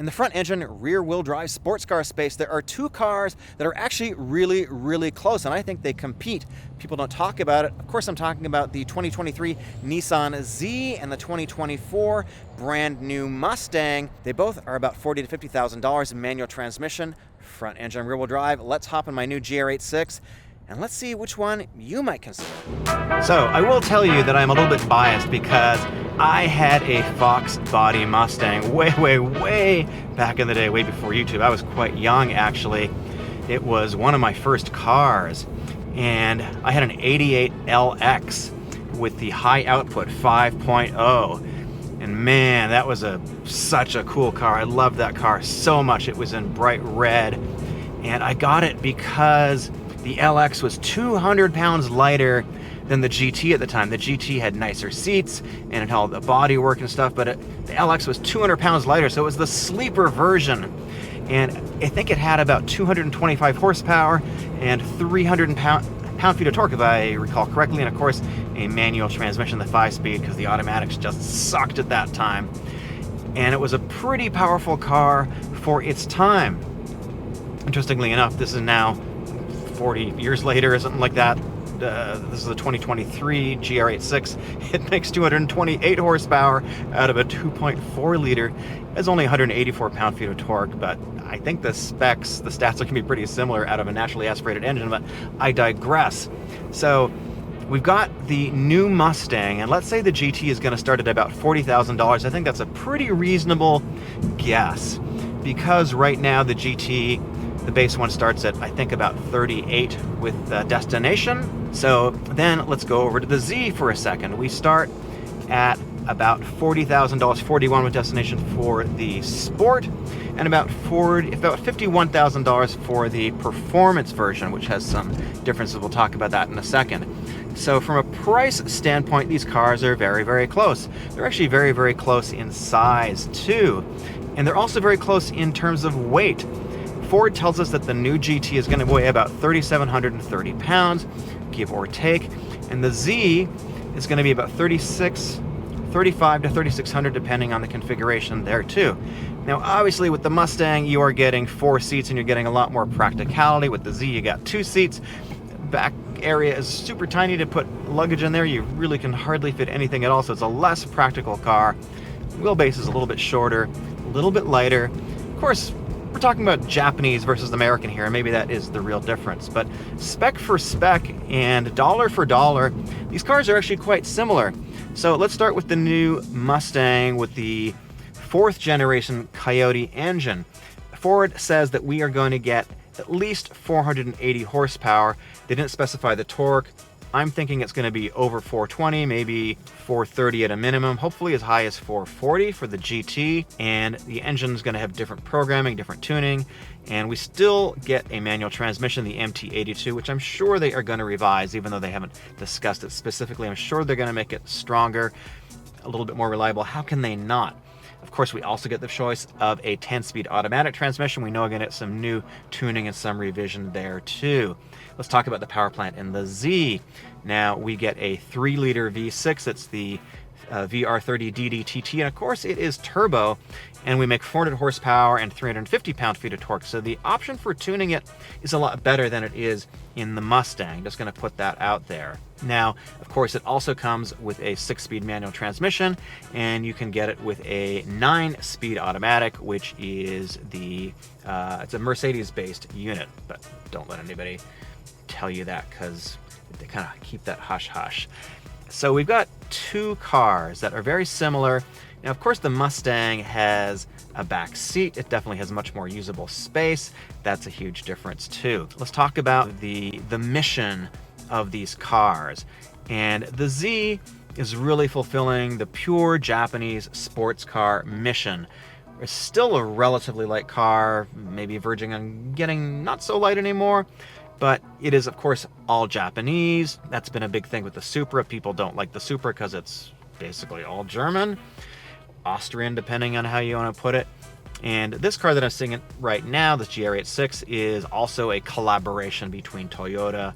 In the front engine, rear-wheel drive sports car space, there are two cars that are actually really, really close, and I think they compete. People don't talk about it. Of course, I'm talking about the 2023 Nissan Z and the 2024 brand new Mustang. They both are about $40,000 to $50,000, manual transmission, front engine, rear-wheel drive. Let's hop in my new GR86. And let's see which one you might consider. So, I will tell you that I'm a little bit biased because I had a Fox body Mustang way back in the day, way before YouTube. I was quite young, actually. It was one of my first cars. And I had an 88 LX with the high output 5.0. And man, that was such a cool car. I loved that car so much. It was in bright red. And I got it because the LX was 200 pounds lighter than the GT at the time. The GT had nicer seats and it had all the body work and stuff, but the LX was 200 pounds lighter, so it was the sleeper version. And I think it had about 225 horsepower and 300 pound-feet of torque, if I recall correctly, and of course, a manual transmission, the 5-speed, because the automatics just sucked at that time. And it was a pretty powerful car for its time. Interestingly enough, this is now 40 years later or something like that. This is the 2023 GR86. It makes 228 horsepower out of a 2.4 liter. It's only 184 pound-feet of torque, but I think the specs, the stats are going to be pretty similar out of a naturally aspirated engine, but I digress. So we've got the new Mustang, and let's say the GT is going to start at about $40,000. I think that's a pretty reasonable guess, because right now the GT, the base one, starts at, I think, about 38 with destination. So then let's go over to the Z for a second. We start at about $40,000, 41 with destination for the Sport, and about $51,000 for the Performance version, which has some differences. We'll talk about that in a second. So from a price standpoint, these cars are very close. They're actually very close in size too. And they're also very close in terms of weight. Ford tells us that the new GT is going to weigh about 3,730 pounds, give or take, and the Z is going to be about 35 to 3,600, depending on the configuration there too. Now, obviously, with the Mustang, you are getting 4 seats and you're getting a lot more practicality. With the Z, you got 2 seats. Back area is super tiny to put luggage in there. You really can hardly fit anything at all, so it's a less practical car. Wheelbase is a little bit shorter, a little bit lighter. Of course, we're talking about Japanese versus American here, and maybe that is the real difference. But spec for spec and dollar for dollar, these cars are actually quite similar. So let's start with the new Mustang with the 4th generation Coyote engine. Ford says that we are going to get at least 480 horsepower. They didn't specify the torque. I'm thinking it's going to be over 420, maybe 430 at a minimum, hopefully as high as 440 for the GT. And the engine is going to have different programming, different tuning, and we still get a manual transmission, the MT82, which I'm sure they are going to revise, even though they haven't discussed it specifically. I'm sure they're going to make it stronger, a little bit more reliable. How can they not? Of course, we also get the choice of a 10-speed automatic transmission. We know we're going to get some new tuning and some revision there too. Let's talk about the power plant in the Z. Now, we get a 3-liter V6. It's the VR30 DDTT, and of course it is turbo, and we make 400 horsepower and 350 pound-feet of torque. So the option for tuning it is a lot better than it is in the Mustang. Just going to put that out there. Now, of course, it also comes with a 6-speed manual transmission, and you can get it with a 9-speed automatic, which is it's a Mercedes-based unit, but don't let anybody tell you that, because they kind of keep that hush-hush. So we've got 2 cars that are very similar. Now, of course, the Mustang has a back seat. It definitely has much more usable space. That's a huge difference too. Let's talk about the mission of these cars. And the Z is really fulfilling the pure Japanese sports car mission. It's still a relatively light car, maybe verging on getting not so light anymore, but it is, of course, all Japanese. That's been a big thing with the Supra. People don't like the Supra because it's basically all German, Austrian, depending on how you want to put it. And this car that I'm seeing right now, this GR86, is also a collaboration between Toyota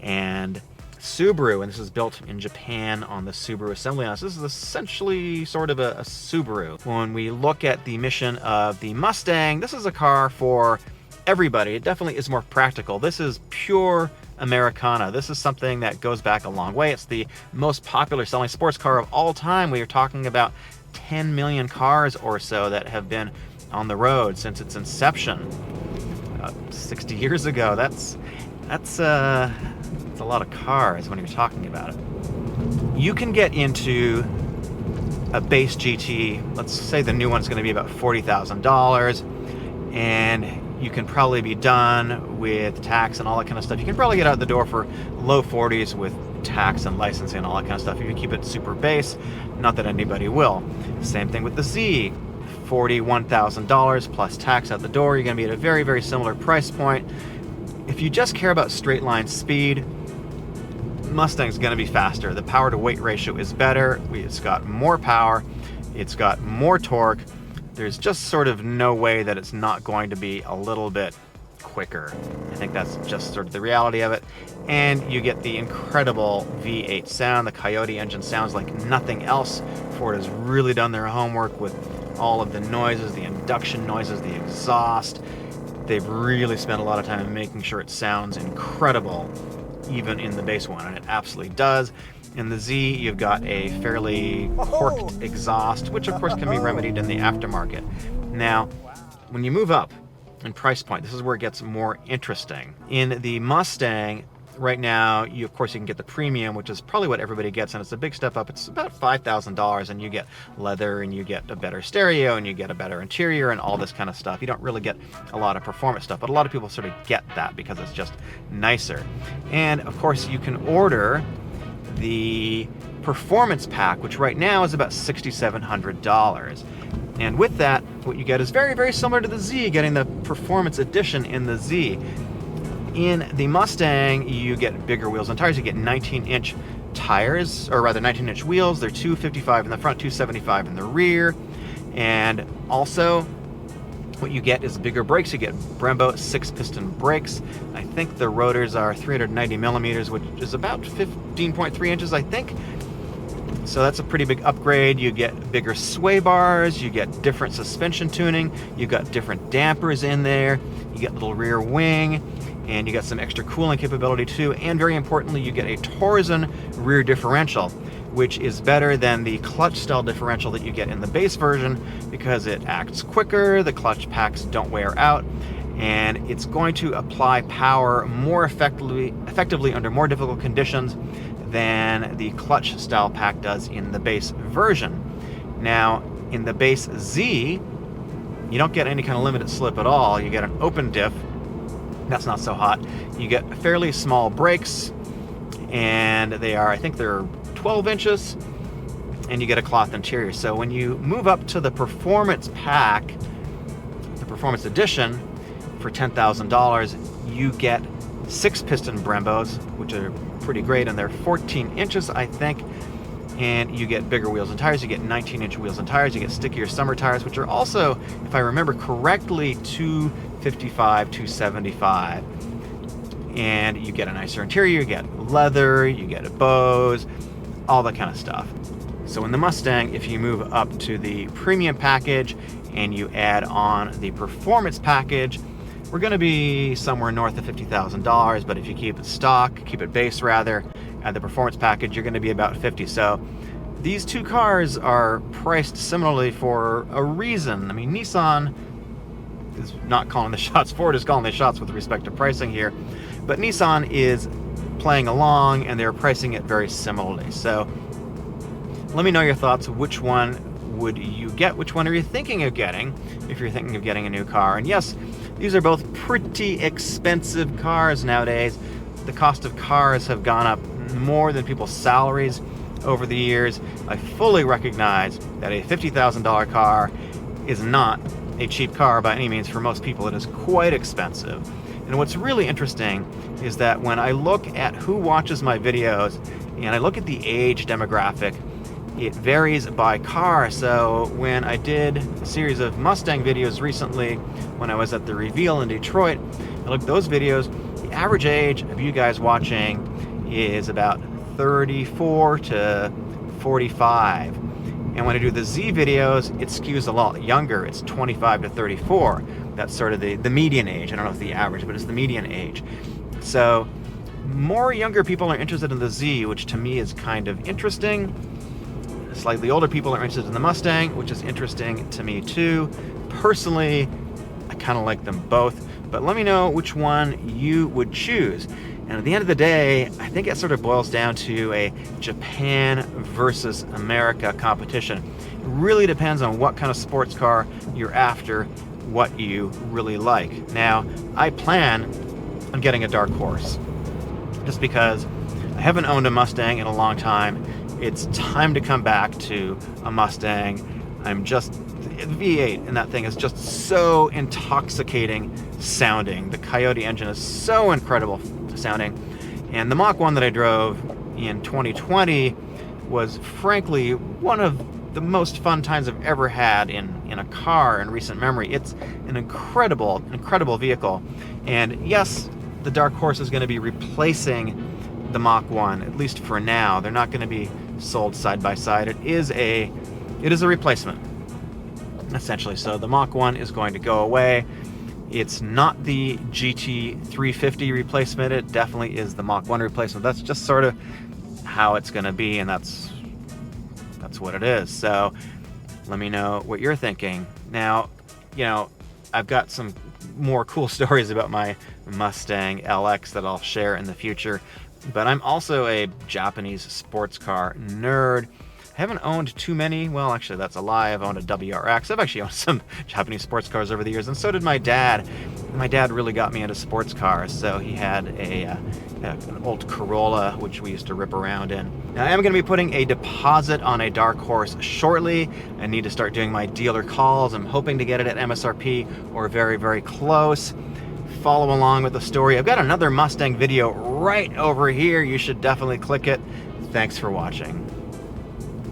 and Subaru, and this is built in Japan on the Subaru assembly line. So this is essentially sort of a Subaru. When we look at the mission of the Mustang, this is a car for everybody. It definitely is more practical. This is pure Americana. This is something that goes back a long way. It's the most popular selling sports car of all time. We are talking about 10 million cars or so that have been on the road since its inception 60 years ago. That's a lot of cars when you're talking about it. You can get into a base GT, let's say the new one's going to be about $40,000, and you can probably be done with tax and all that kind of stuff. You can probably get out the door for low 40s with tax and licensing and all that kind of stuff if you keep it super base. Not that anybody will. Same thing with the Z. $41,000 plus tax out the door. You're going to be at a very, very similar price point. If you just care about straight line speed, Mustang's going to be faster. The power to weight ratio is better. It's got more power. It's got more torque. There's just sort of no way that it's not going to be a little bit quicker. I think that's just sort of the reality of it. And you get the incredible V8 sound. The Coyote engine sounds like nothing else. Ford has really done their homework with all of the noises, the induction noises, the exhaust. They've really spent a lot of time in making sure it sounds incredible, even in the base one, and it absolutely does. In the Z, you've got a fairly corked exhaust, which of course can be remedied in the aftermarket. Now, when you move up in price point, this is where it gets more interesting. In the Mustang, right now, of course you can get the premium, which is probably what everybody gets, and it's a big step up. It's about $5,000, and you get leather, and you get a better stereo, and you get a better interior, and all this kind of stuff. You don't really get a lot of performance stuff, but a lot of people sort of get that because it's just nicer. And of course, you can order the performance pack, which right now is about $6,700. And with that, what you get is very, very similar to the Z, getting the performance edition in the Z. In the Mustang, you get bigger wheels and tires. You get 19-inch tires, or rather 19-inch wheels. They're 255 in the front, 275 in the rear. And also, what you get is bigger brakes. You get Brembo 6-piston brakes. I think the rotors are 390 millimeters, which is about 15.3 inches, I think. So that's a pretty big upgrade. You get bigger sway bars, you get different suspension tuning, you got different dampers in there, you get little rear wing, and you got some extra cooling capability too. And very importantly, you get a Torsen rear differential, which is better than the clutch style differential that you get in the base version because it acts quicker, the clutch packs don't wear out, and it's going to apply power more effectively under more difficult conditions than the clutch style pack does in the base version. Now, in the base Z, you don't get any kind of limited slip at all. You get an open diff. That's not so hot. You get fairly small brakes, and I think they're 12 inches, and you get a cloth interior. So when you move up to the performance pack, the performance edition, for $10,000, you get 6-piston Brembos, which are pretty great, and they're 14 inches, I think. And you get bigger wheels and tires. You get 19-inch wheels and tires. You get stickier summer tires, which are also, if I remember correctly, 255, 275. And you get a nicer interior. You get leather. You get bows, all that kind of stuff. So in the Mustang, if you move up to the premium package and you add on the performance package, we're going to be somewhere north of $50,000, but if you keep it stock, keep it base rather, and the performance package, you're going to be about $50,000. So these two cars are priced similarly for a reason. I mean, Nissan is not calling the shots. Ford is calling the shots with respect to pricing here, but Nissan is playing along, and they're pricing it very similarly. So let me know your thoughts. Which one would you get? Which one are you thinking of getting if you're thinking of getting a new car? And yes, these are both pretty expensive cars nowadays. The cost of cars have gone up more than people's salaries over the years. I fully recognize that a $50,000 car is not a cheap car by any means. For most people, it is quite expensive. And what's really interesting is that when I look at who watches my videos and I look at the age demographic, it varies by car. So when I did a series of Mustang videos recently, when I was at the reveal in Detroit, I looked at those videos. The average age of you guys watching is about 34 to 45. And when I do the Z videos, it skews a lot younger. It's 25 to 34. That's sort of the median age. I don't know if the average, but it's the median age. So more younger people are interested in the Z, which to me is kind of interesting. Slightly older people are interested in the Mustang, which is interesting to me too. Personally, I kind of like them both, but let me know which one you would choose. And at the end of the day, I think it sort of boils down to a Japan versus America competition. It really depends on what kind of sports car you're after, what you really like. Now, I plan on getting a dark horse, just because I haven't owned a Mustang in a long time. It's time to come back to a Mustang. The V8 in that thing is just so intoxicating sounding. The Coyote engine is so incredible sounding. And the Mach 1 that I drove in 2020 was frankly one of the most fun times I've ever had in a car in recent memory. It's an incredible vehicle. And yes, the dark horse is going to be replacing the Mach 1, at least for now. They're not going to be sold side by side. It is a replacement, essentially. So the Mach 1 is going to go away. It's not the GT350 replacement. It definitely is the Mach 1 replacement. That's just sort of how it's going to be, and that's what it is. So let me know what you're thinking. Now, I've got some more cool stories about my Mustang LX that I'll share in the future, but I'm also a Japanese sports car nerd. I haven't owned too many. Well, actually, that's a lie. I've owned a WRX. I've actually owned some Japanese sports cars over the years, and so did my dad. My dad really got me into sports cars, so he had an old Corolla, which we used to rip around in. Now, I am going to be putting a deposit on a dark horse shortly. I need to start doing my dealer calls. I'm hoping to get it at MSRP or very, very close. Follow along with the story. I've got another Mustang video right over here. You should definitely click it. Thanks for watching.